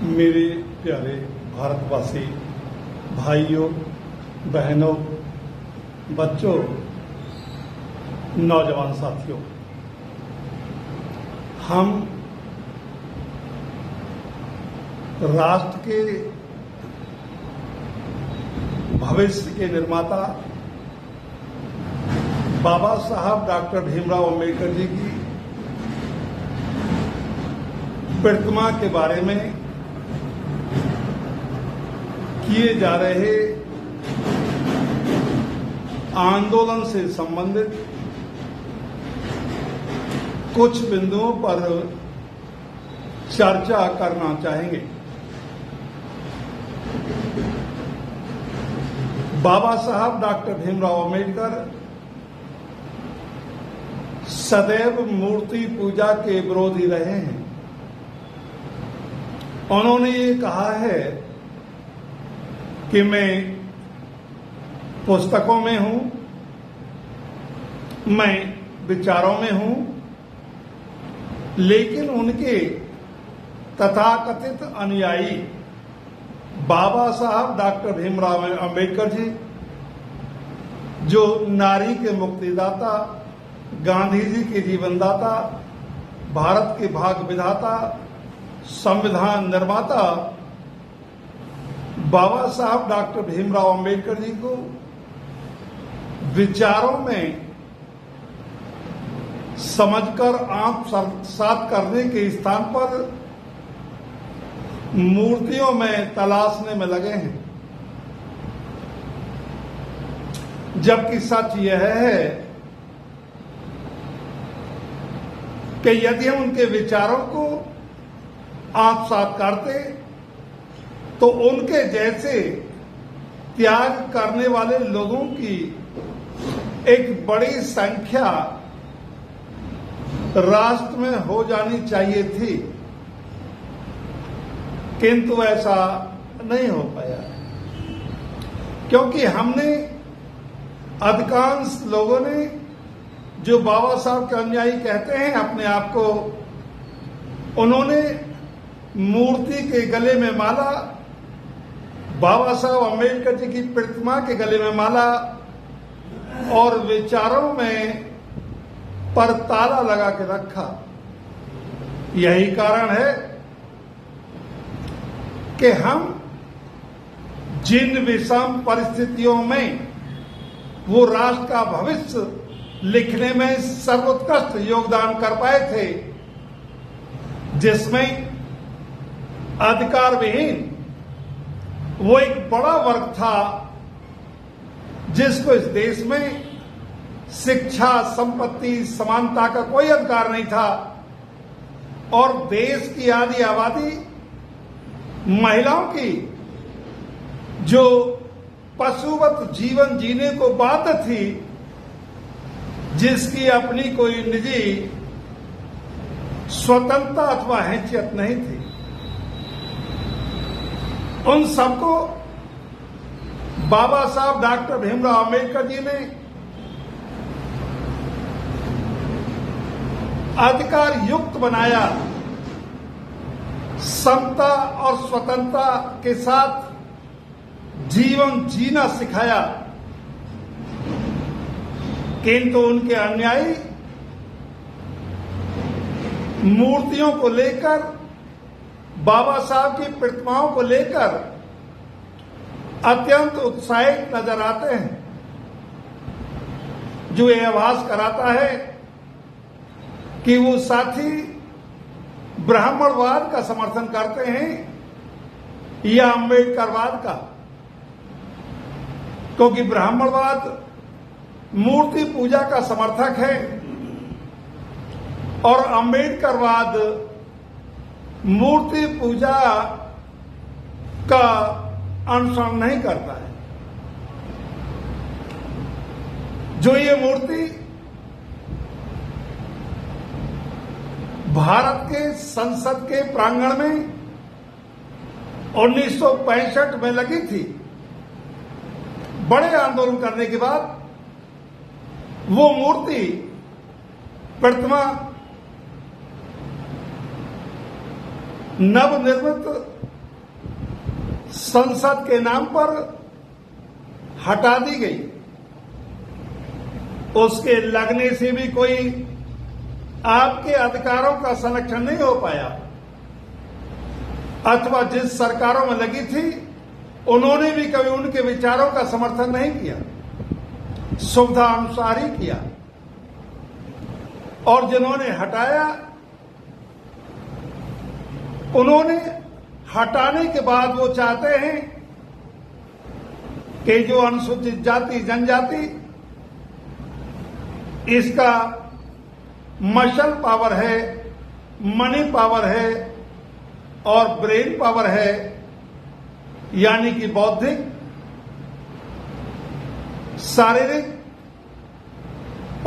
मेरे प्यारे भारतवासी भाइयों, बहनों, बच्चों, नौजवान साथियों, हम राष्ट्र के भविष्य के निर्माता बाबा साहब डॉक्टर भीमराव अंबेडकर जी की प्रतिमा के बारे में किए जा रहे आंदोलन से संबंधित कुछ बिंदुओं पर चर्चा करना चाहेंगे। बाबा साहब डॉक्टर भीमराव अंबेडकर सदैव मूर्ति पूजा के विरोधी रहे हैं। उन्होंने ये कहा है कि मैं पुस्तकों में हूं, मैं विचारों में हूं, लेकिन उनके तथाकथित अनुयायी बाबा साहब डॉक्टर भीमराव अंबेडकर जी, जो नारी के मुक्तिदाता, गांधी जी के जीवनदाता, भारत के भाग्य विधाता, संविधान निर्माता बाबा साहब डॉक्टर भीमराव अंबेडकर जी को विचारों में समझकर आंख साफ करने के स्थान पर मूर्तियों में तलाशने में लगे हैं। जबकि सच यह है कि यदि हम उनके विचारों को आंख साफ करते तो उनके जैसे त्याग करने वाले लोगों की एक बड़ी संख्या राष्ट्र में हो जानी चाहिए थी, किंतु ऐसा नहीं हो पाया, क्योंकि हमने अधिकांश लोगों ने, जो बाबा साहब के अनुयायी कहते हैं अपने आप को, उन्होंने मूर्ति के गले में माला, बाबा साहब अंबेडकर जी की प्रतिमा के गले में माला और विचारों में पर ताला लगा के रखा। यही कारण है कि हम जिन विषम परिस्थितियों में वो राष्ट्र का भविष्य लिखने में सर्वोत्कृष्ट योगदान कर पाए थे, जिसमें अधिकार विहीन वो एक बड़ा वर्ग था जिसको इस देश में शिक्षा, संपत्ति, समानता का कोई अधिकार नहीं था, और देश की आधी आबादी महिलाओं की, जो पशुवत जीवन जीने को बाध्य थी, जिसकी अपनी कोई निजी स्वतंत्रता अथवा हैसियत नहीं थी, उन सबको बाबा साहब डॉक्टर भीमराव अंबेडकर जी ने अधिकार युक्त बनाया, समता और स्वतंत्रता के साथ जीवन जीना सिखाया। किंतु उनके अनुयायी मूर्तियों को लेकर, बाबा साहब की प्रतिमाओं को लेकर अत्यंत उत्साहित नजर आते हैं, जो यह आभास कराता है कि वो साथी ब्राह्मणवाद का समर्थन करते हैं या अंबेडकरवाद का, क्योंकि ब्राह्मणवाद मूर्ति पूजा का समर्थक है और अंबेडकरवाद मूर्ति पूजा का अनुसरण नहीं करता है। जो ये मूर्ति भारत के संसद के प्रांगण में 1965 में लगी थी, बड़े आंदोलन करने के बाद वो मूर्ति प्रतिमा नवनिर्मित संसद के नाम पर हटा दी गई, उसके लगने से भी कोई आपके अधिकारों का संरक्षण नहीं हो पाया, अथवा जिस सरकारों में लगी थी उन्होंने भी कभी उनके विचारों का समर्थन नहीं किया, सुविधा अनुसार ही किया। और जिन्होंने हटाया उन्होंने हटाने के बाद वो चाहते हैं कि जो अनुसूचित जाति जनजाति इसका मसल पावर है, मनी पावर है और ब्रेन पावर है, यानी कि बौद्धिक, शारीरिक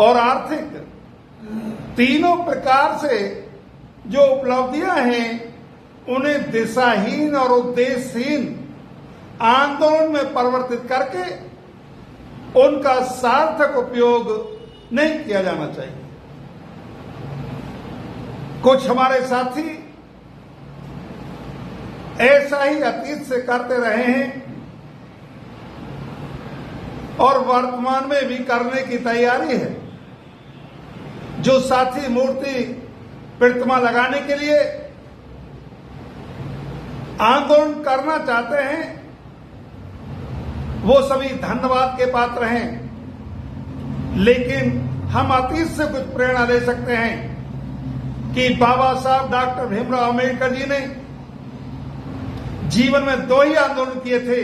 और आर्थिक तीनों प्रकार से जो उपलब्धियां हैं उन्हें दिशाहीन और उद्देश्यहीन आंदोलन में परिवर्तित करके उनका सार्थक उपयोग नहीं किया जाना चाहिए। कुछ हमारे साथी ऐसा ही अतीत से करते रहे हैं और वर्तमान में भी करने की तैयारी है। जो साथी मूर्ति प्रतिमा लगाने के लिए आंदोलन करना चाहते हैं वो सभी धन्यवाद के पात्र हैं, लेकिन हम अतीत से कुछ प्रेरणा ले सकते हैं कि बाबा साहब डॉक्टर भीमराव अम्बेडकर जी ने जीवन में 2 ही आंदोलन किए थे।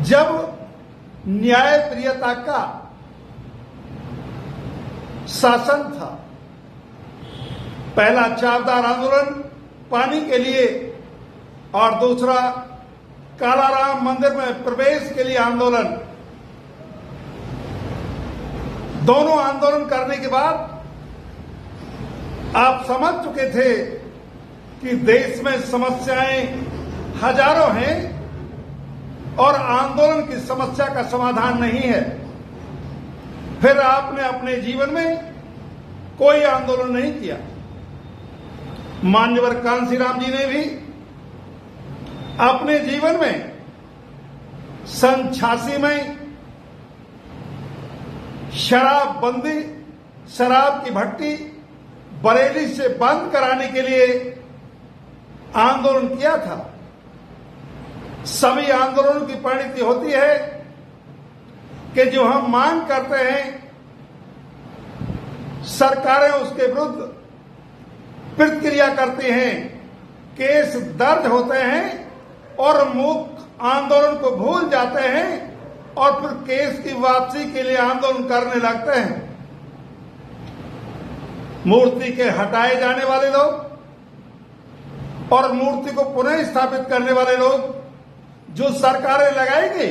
जब न्याय प्रियता का शासन था, पहला चावदार आंदोलन पानी के लिए और दूसरा कालाराम मंदिर में प्रवेश के लिए आंदोलन। दोनों आंदोलन करने के बाद आप समझ चुके थे कि देश में समस्याएं हजारों हैं और आंदोलन की समस्या का समाधान नहीं है। फिर आपने अपने जीवन में कोई आंदोलन नहीं किया। मान्यवर कांशीराम जी ने भी अपने जीवन में सन 86 में शराबबंदी, शराब की भट्टी बरेली से बंद कराने के लिए आंदोलन किया था। सभी आंदोलनों की परिणति होती है कि जो हम मांग करते हैं सरकारें उसके विरुद्ध प्रतिक्रिया करती हैं, केस दर्ज होते हैं और मुख्य आंदोलन को भूल जाते हैं और फिर केस की वापसी के लिए आंदोलन करने लगते हैं। मूर्ति के हटाए जाने वाले लोग और मूर्ति को पुनः स्थापित करने वाले लोग जो सरकारें लगाएंगे,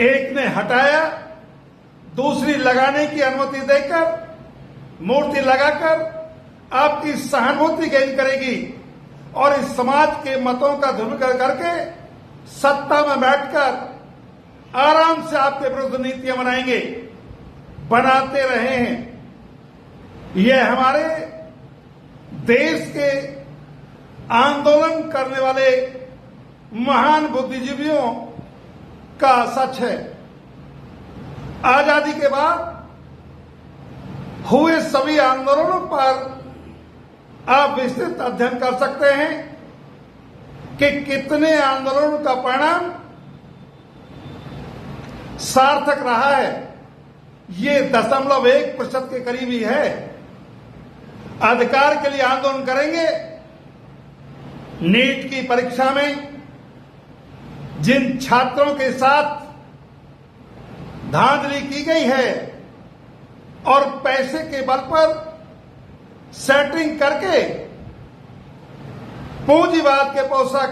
एक ने हटाया, दूसरी लगाने की अनुमति देकर मूर्ति लगाकर आपकी सहानुभूति गेन करेगी और इस समाज के मतों का ध्रुवीकरण करके सत्ता में बैठकर आराम से आपके विरुद्ध नीतियां बनाएंगे, बनाते रहे हैं। यह हमारे देश के आंदोलन करने वाले महान बुद्धिजीवियों का सच है। आजादी के बाद हुए सभी आंदोलनों पर आप विस्तृत अध्ययन कर सकते हैं कि कितने आंदोलनों का परिणाम सार्थक रहा है। ये 0.1% के करीब ही है। अधिकार के लिए आंदोलन करेंगे। नीट की परीक्षा में जिन छात्रों के साथ धांधली की गई है और पैसे के बल पर सेटिंग करके पूंजीवाद के पोषक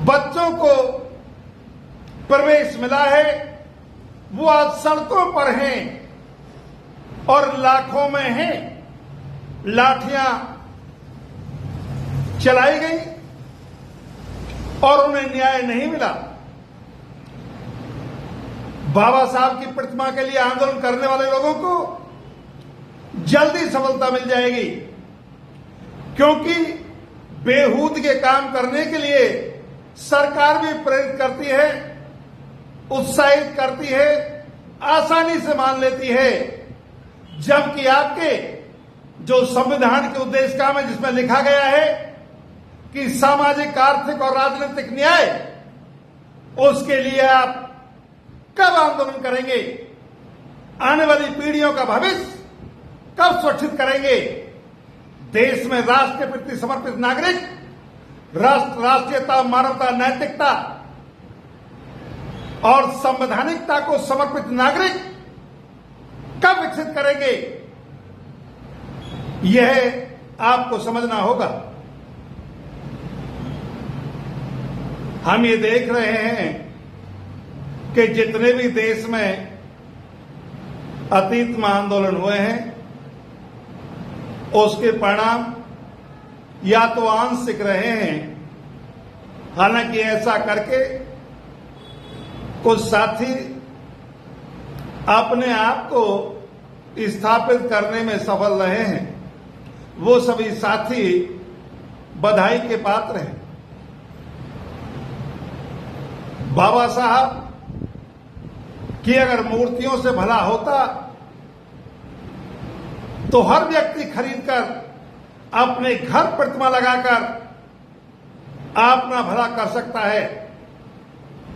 बच्चों को प्रवेश मिला है, वो आज सड़कों पर हैं और लाखों में हैं। लाठियां चलाई गई और उन्हें न्याय नहीं मिला। बाबा साहब की प्रतिमा के लिए आंदोलन करने वाले लोगों को जल्दी सफलता मिल जाएगी, क्योंकि बेहूद के काम करने के लिए सरकार भी प्रेरित करती है, उत्साहित करती है, आसानी से मान लेती है, जबकि आपके जो संविधान के उद्देश्य काम है जिसमें लिखा गया है कि सामाजिक, आर्थिक और राजनीतिक न्याय, उसके लिए आप कब आंदोलन करेंगे? आने वाली पीढ़ियों का भविष्य कब सुरक्षित करेंगे? देश में राष्ट्र के प्रति समर्पित नागरिक, राष्ट्रीयता, मानवता, नैतिकता और संवैधानिकता को समर्पित नागरिक कब विकसित करेंगे? यह आपको समझना होगा। हम ये देख रहे हैं कि जितने भी देश में अतीत में आंदोलन हुए हैं, उसके परिणाम या तो आंशिक रहे हैं, हालांकि ऐसा करके कुछ साथी अपने आप को स्थापित करने में सफल रहे हैं। वो सभी साथी बधाई के पात्र हैं। बाबा साहब की अगर मूर्तियों से भला होता तो हर व्यक्ति खरीदकर अपने घर प्रतिमा लगाकर अपना भला कर सकता है,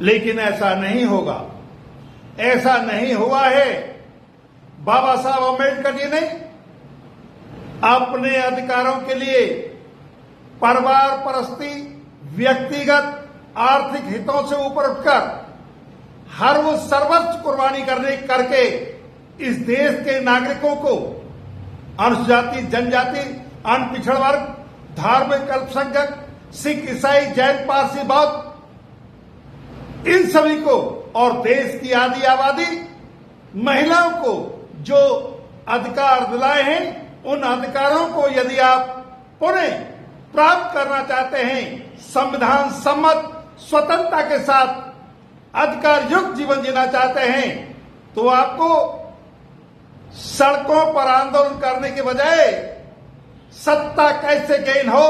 लेकिन ऐसा नहीं होगा। ऐसा नहीं हुआ है। बाबा साहब अम्बेडकर जी ने अपने अधिकारों के लिए परिवार परस्ती, व्यक्तिगत आर्थिक हितों से ऊपर उठकर हर वो सर्वोच्च कुर्बानी करके इस देश के नागरिकों को अनुसूचित जाति, जनजाति, अन्य पिछड़ वर्ग, धार्मिक अल्पसंख्यक, सिख, ईसाई, जैन, पारसी, बौद्ध, इन सभी को और देश की आधी आबादी महिलाओं को जो अधिकार दिलाए हैं, उन अधिकारों को यदि आप पुनः प्राप्त करना चाहते हैं, संविधान सम्मत स्वतंत्रता के साथ अधिकार युक्त जीवन जीना चाहते हैं, तो आपको सड़कों पर आंदोलन करने के बजाय सत्ता कैसे गेन हो,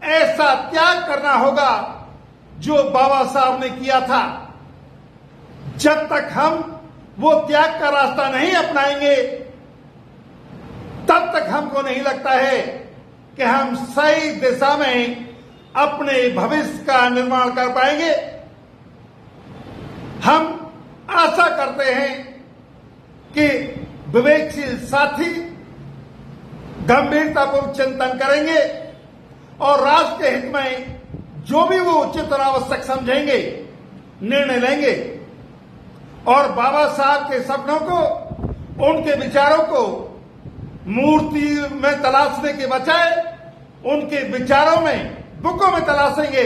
ऐसा त्याग करना होगा जो बाबा साहब ने किया था। जब तक हम वो त्याग का रास्ता नहीं अपनाएंगे, तब तक हमको नहीं लगता है कि हम सही दिशा में अपने भविष्य का निर्माण कर पाएंगे। हम आशा करते हैं कि विवेकशील साथी गंभीरतापूर्वक चिंतन करेंगे और राष्ट्र के हित में जो भी वो उचित और आवश्यक समझेंगे, निर्णय लेंगे और बाबा साहब के सपनों को, उनके विचारों को मूर्ति में तलाशने के बजाय उनके विचारों में, बुकों में तलाशेंगे।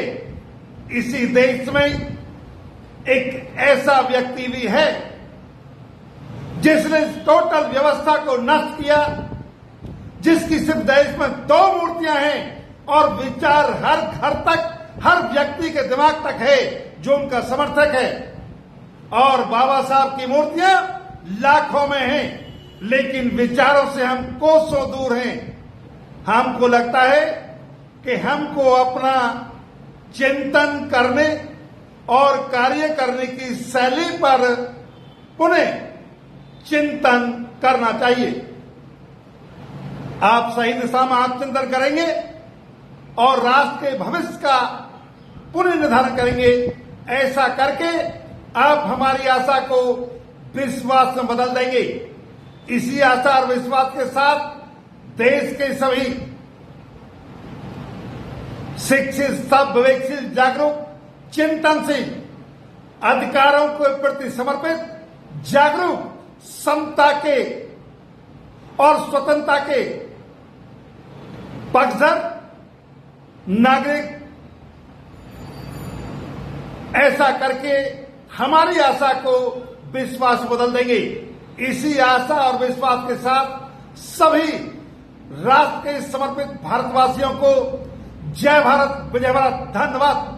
इसी देश में एक ऐसा व्यक्ति भी है जिसने टोटल व्यवस्था को नष्ट किया, जिसकी सिर्फ देश में 2 मूर्तियां हैं और विचार हर घर तक, हर व्यक्ति के दिमाग तक है जो उनका समर्थक है। और बाबा साहब की मूर्तियां लाखों में हैं, लेकिन विचारों से हम कोसों दूर हैं। हमको लगता है कि हमको अपना चिंतन करने और कार्य करने की शैली पर पुनः चिंतन करना चाहिए। आप सही दिशा में आत्मचिंतन करेंगे और राष्ट्र के भविष्य का पुनः निर्धारण करेंगे। ऐसा करके आप हमारी आशा को विश्वास में बदल देंगे। इसी आशा और विश्वास के साथ देश के सभी शिक्षित, सब विवेकशील, जागरूक, चिंतनशील, अधिकारों के प्रति समर्पित, जागरूक, समता के और स्वतंत्रता के पक्षधर नागरिक, ऐसा करके हमारी आशा को विश्वास बदल देंगे। इसी आशा और विश्वास के साथ सभी राष्ट्र के समर्पित भारतवासियों को जय भारत, विजय भारत, धन्यवाद।